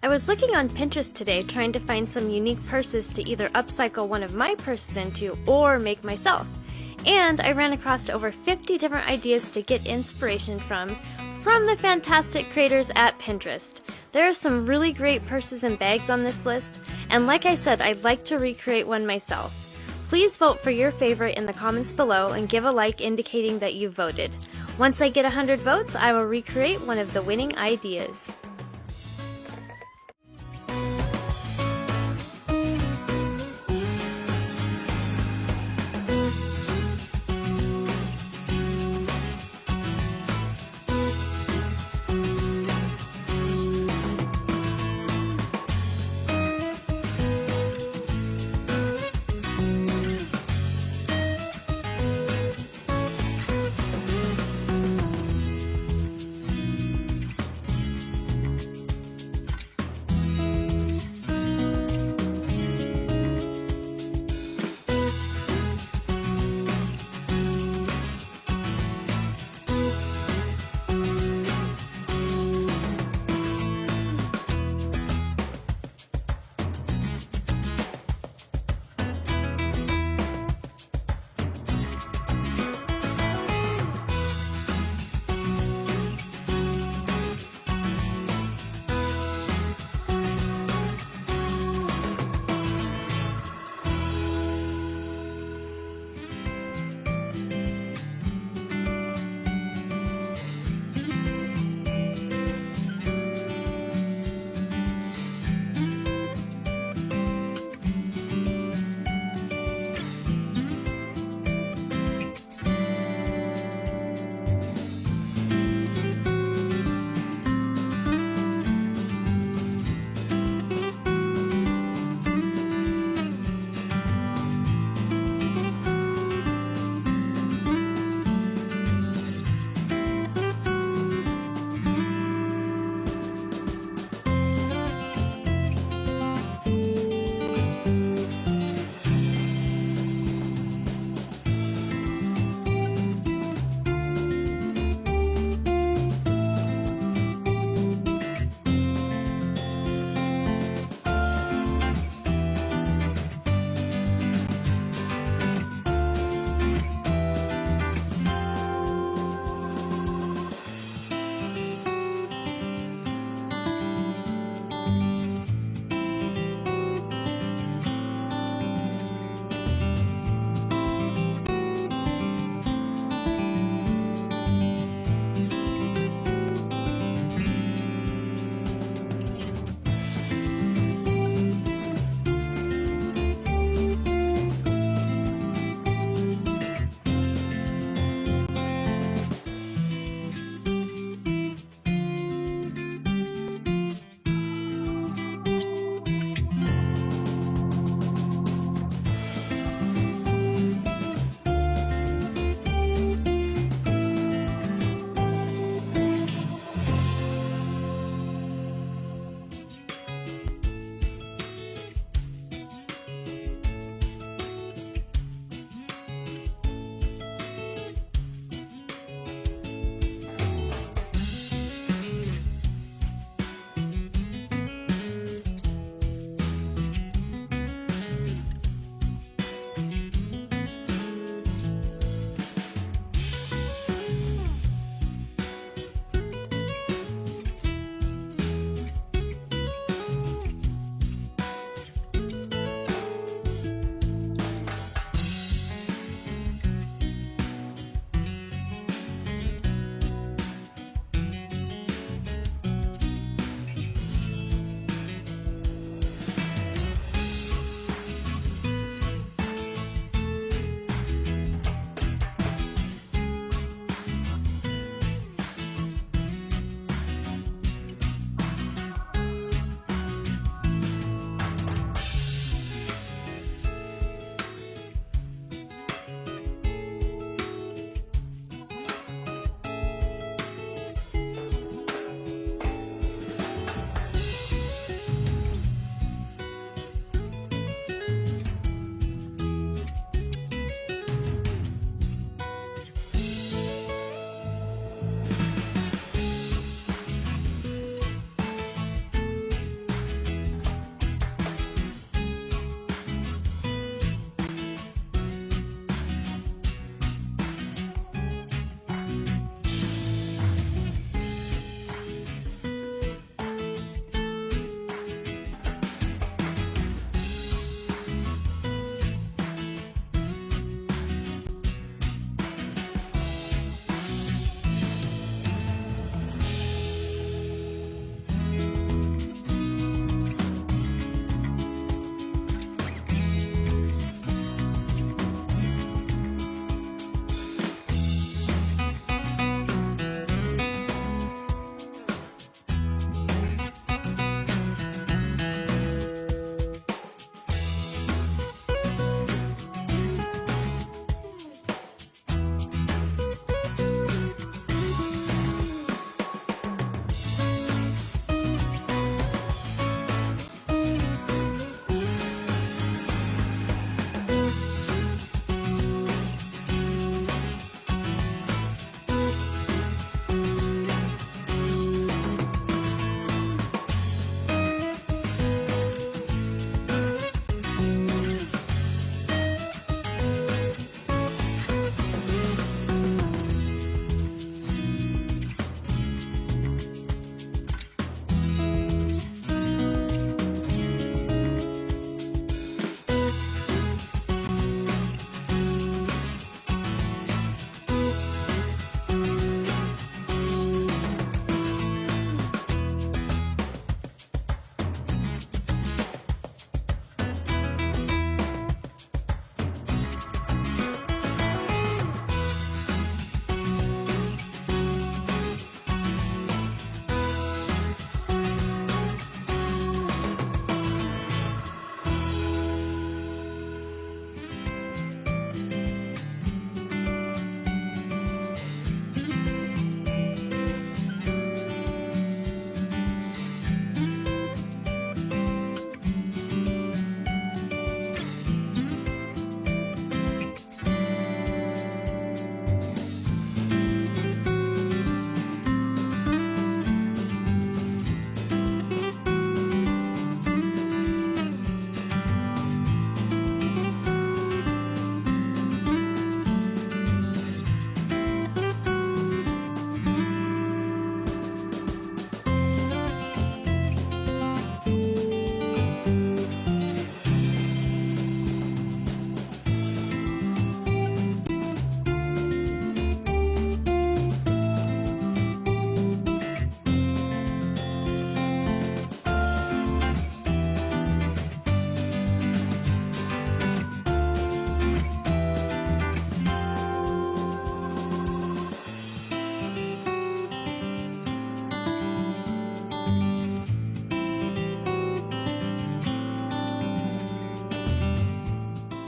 I was looking on Pinterest today trying to find some unique purses to either upcycle one of my purses into or make myself. And I ran across over 50 different ideas to get inspiration from the fantastic creators at Pinterest. There are some really great purses and bags on this list, and like I said, I'd like to recreate one myself. Please vote for your favorite in the comments below and give a like indicating that you voted. Once I get 100 votes, I will recreate one of the winning ideas.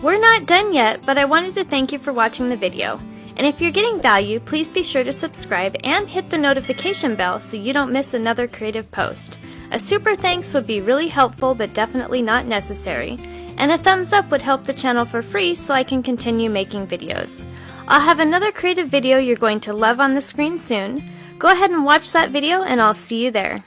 We're not done yet, but I wanted to thank you for watching the video. And if you're getting value, please be sure to subscribe and hit the notification bell so you don't miss another creative post. A super thanks would be really helpful but definitely not necessary. And a thumbs up would help the channel for free so I can continue making videos. I'll have another creative video you're going to love on the screen soon. Go ahead and watch that video and I'll see you there.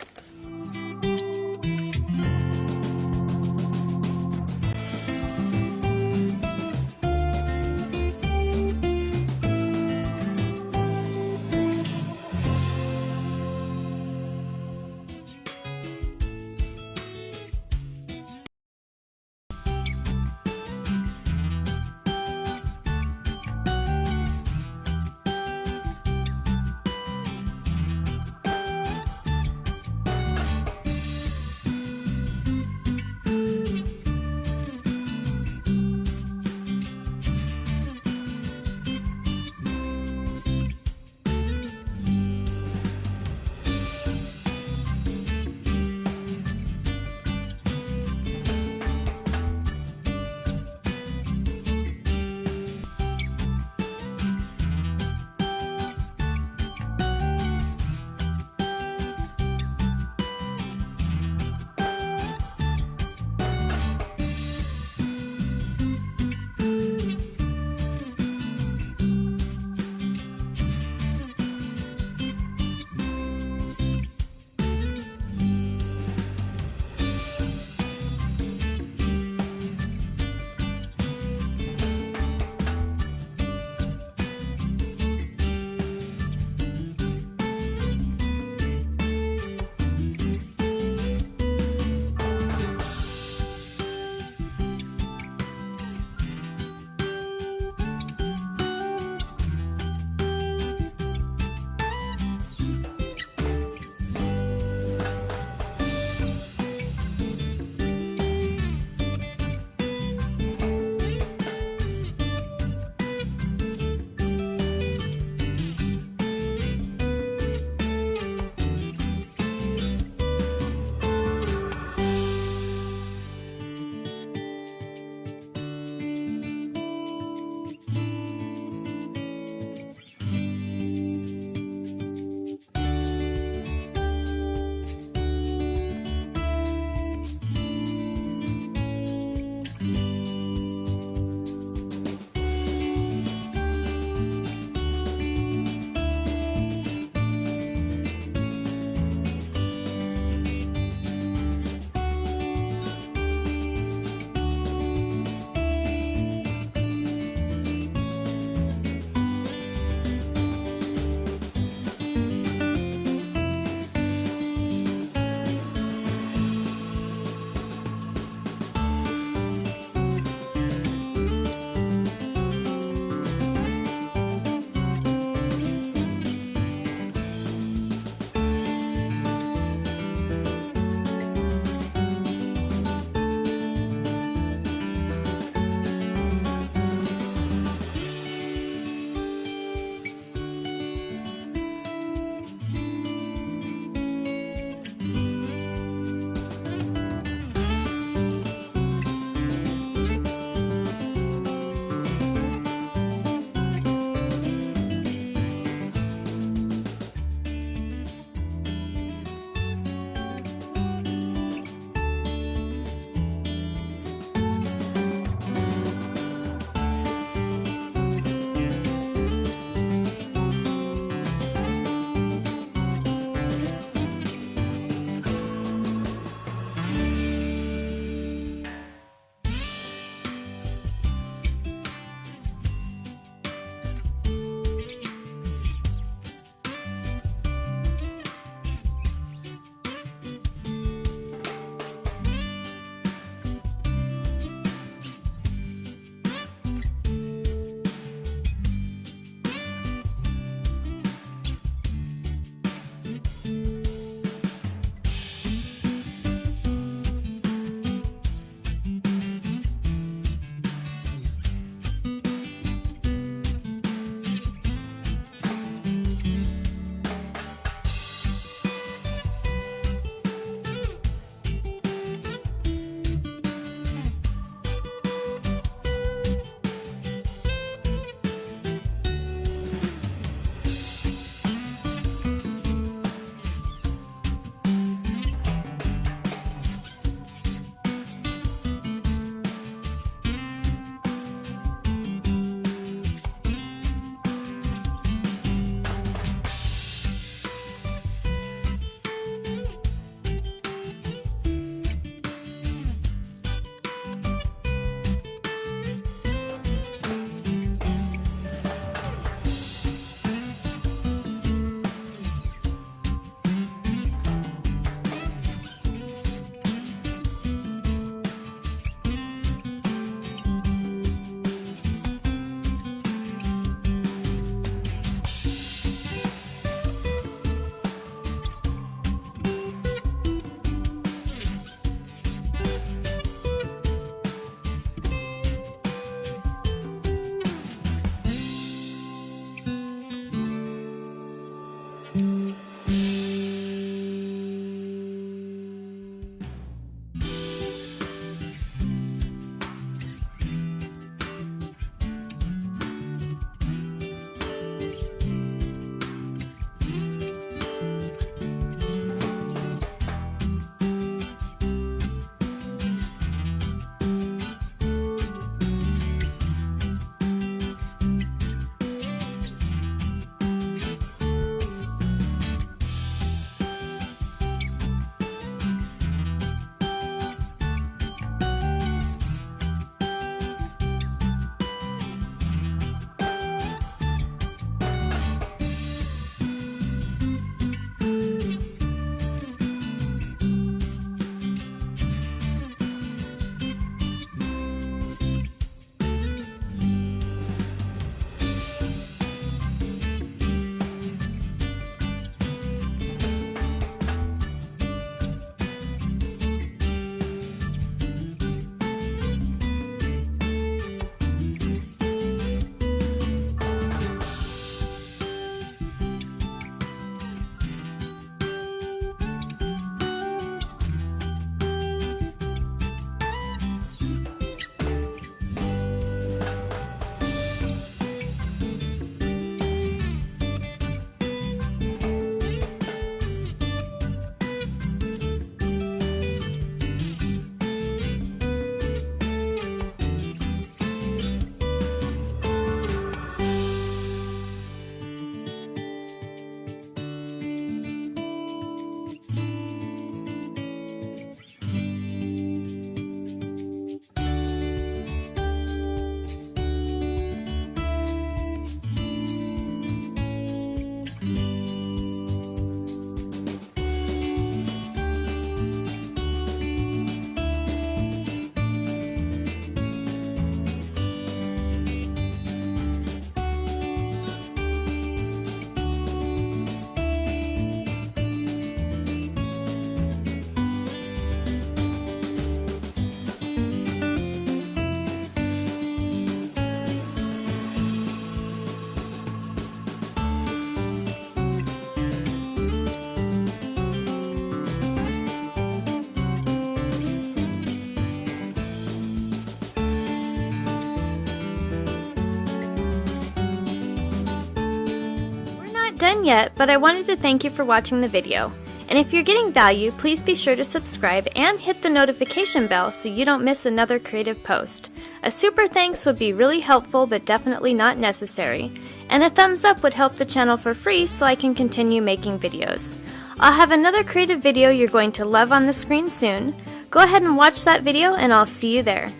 done yet, but I wanted to thank you for watching the video. And if you're getting value, please be sure to subscribe and hit the notification bell so you don't miss another creative post. A super thanks would be really helpful but definitely not necessary. And a thumbs up would help the channel for free so I can continue making videos. I'll have another creative video you're going to love on the screen soon. Go ahead and watch that video and I'll see you there.